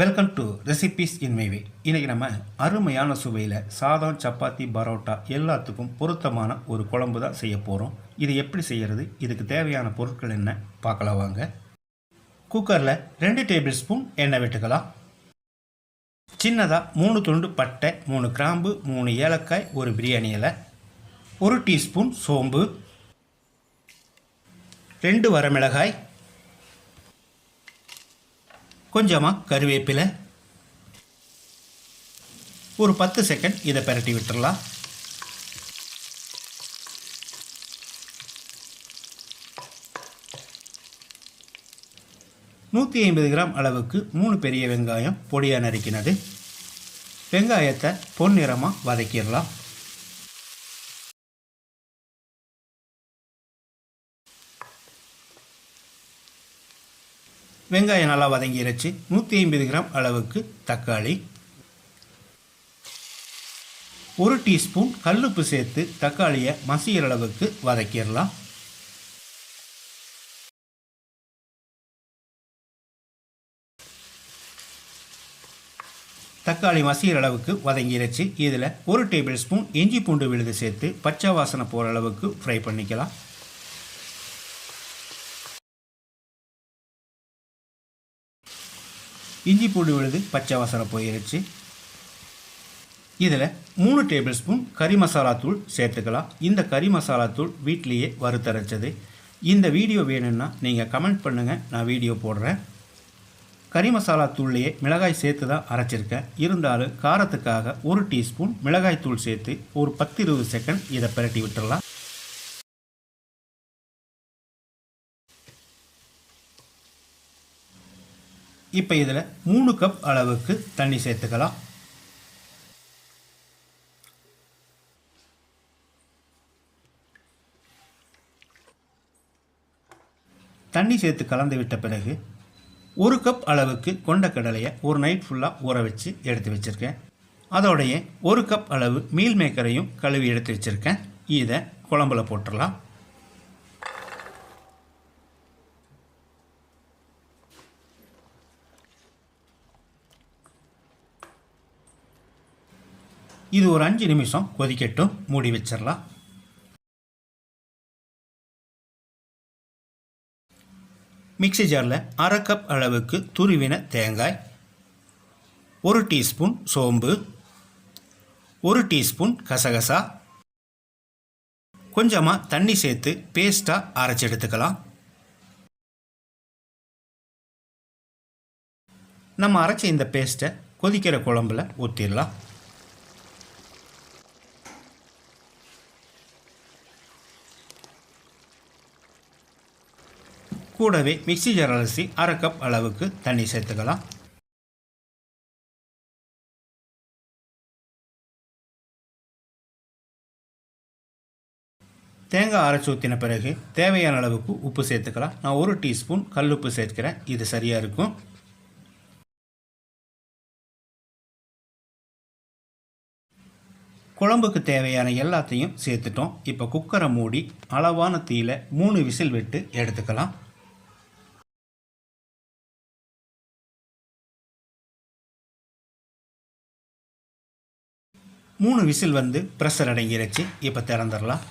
Welcome to recipes in my way. இன்றைக்கி நம்ம அருமையான சுவையில் சாதம், சப்பாத்தி, பரோட்டா எல்லாத்துக்கும் பொருத்தமான ஒரு குழம்பு தான் செய்ய போகிறோம். இது எப்படி செய்கிறது, இதுக்கு தேவையான பொருட்கள் என்ன பார்க்கலாம் வாங்க. குக்கரில் 2 டேபிள் ஸ்பூன் எண்ணெய் விட்டுக்கலாம். சின்னதாக 3 துண்டு பட்டை, 3 கிராம்பு, 3 ஏலக்காய், ஒரு பிரியாணி இலை, 1 டீஸ்பூன் சோம்பு, 2 வரமிளகாய், கொஞ்சமாக கருவேப்பிலை, ஒரு 10 செகண்ட் இதை பிரட்டி விட்டுடலாம். நூற்றி 150 கிராம் அளவுக்கு 3 பெரிய வெங்காயம் பொடியாக நறுக்கினது. வெங்காயத்தை பொன்னிறமாக வதக்கிடலாம். வெங்காயம் நல்லா வதங்கிருச்சு. 150 கிராம் அளவுக்கு தக்காளி, 1 டீஸ்பூன் கல்லுப்பு சேர்த்து தக்காளியை மசிகிற அளவுக்கு வதக்கிடலாம். தக்காளி மசிகிற அளவுக்கு வதங்கிருச்சு. இதில் 1 டேபிள் ஸ்பூன் இஞ்சி பூண்டு விழுது சேர்த்து பச்சை வாசனை போகிற அளவுக்கு ஃப்ரை பண்ணிக்கலாம். இஞ்சி பூண்டு விழுது பச்சை வாசனை போயிருச்சு. இதில் 3 டேபிள் ஸ்பூன் கறி மசாலா தூள் சேர்த்துக்கலாம். இந்த கறி மசாலா தூள் வீட்டிலேயே வறுத்தரைச்சது. இந்த வீடியோ வேணும்னா நீங்கள் கமெண்ட் பண்ணுங்கள், நான் வீடியோ போடுறேன். கறி மசாலா தூள்லையே மிளகாய் சேர்த்து தான் அரைச்சிருக்கேன். இருந்தாலும் காரத்துக்காக 1 டீஸ்பூன் மிளகாய் தூள் சேர்த்து ஒரு 10-20 செகண்ட் இதை பிரட்டி விட்டுடலாம். இப்போ இதில் 3 கப் அளவுக்கு தண்ணி சேர்த்துக்கலாம். தண்ணி சேர்த்து கலந்து விட்ட பிறகு 1 கப் அளவுக்கு கொண்டக்கடலையை ஒரு நைட் ஃபுல்லாக ஊற வச்சு எடுத்து வச்சுருக்கேன். அதோடைய 1 கப் அளவு மீல் மேக்கரையும் கழுவி எடுத்து வச்சுருக்கேன். இதை குழம்புல போட்டுடலாம். இது ஒரு 5 நிமிஷம் கொதிக்கட்டும். மூடி வச்சிடலாம். மிக்ஸி ஜாரில் 1/2 கப் அளவுக்கு துருவின தேங்காய், 1 டீஸ்பூன் சோம்பு, 1 டீஸ்பூன் கசகசா, கொஞ்சமாக தண்ணி சேர்த்து பேஸ்ட்டாக அரைச்சி எடுத்துக்கலாம். நம்ம அரைச்ச இந்த பேஸ்ட்டை கொதிக்கிற குழம்புல ஊற்றிடலாம். கூடவே மிக்ஸி ஜார் அரிசி 1/2 கப் அளவுக்கு தண்ணி சேர்த்துக்கலாம். தேங்காய் அரைச்சி ஊற்றின பிறகு தேவையான அளவுக்கு உப்பு சேர்த்துக்கலாம். நான் 1 டீஸ்பூன் கல்லுப்பு சேர்க்கிறேன். இது சரியாக இருக்கும். குழம்புக்கு தேவையான எல்லாத்தையும் சேர்த்துட்டோம். இப்போ குக்கரை மூடி அளவான தீயில 3 விசில் விட்டு எடுத்துக்கலாம். 3 விசில் வந்து ப்ரெஷர் அடங்கிருச்சு. இப்போ திறந்துடலாம்.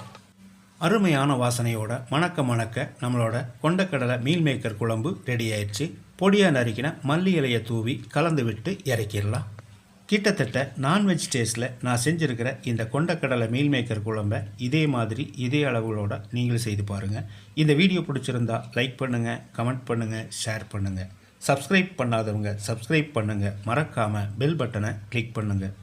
அருமையான வாசனையோட மணக்க நம்மளோட கொண்டக்கடலை மீல் மேக்கர் குழம்பு ரெடி ஆயிடுச்சு. பொடியாக நறுக்கின மல்லி இலையை தூவி கலந்து விட்டு இறக்கிடலாம். கிட்டத்தட்ட நான்வெஜ் டேஸ்ட்டில் நான் செஞ்சுருக்கிற இந்த கொண்டக்கடலை மீல் மேக்கர் குழம்பை இதே மாதிரி இதே அளவுகளோட நீங்களும் செய்து பாருங்கள். இந்த வீடியோ பிடிச்சிருந்தா லைக் பண்ணுங்கள், கமெண்ட் பண்ணுங்கள், ஷேர் பண்ணுங்கள். சப்ஸ்கிரைப் பண்ணாதவங்க சப்ஸ்கிரைப் பண்ணுங்கள். மறக்காமல் பெல் பட்டனை கிளிக் பண்ணுங்கள்.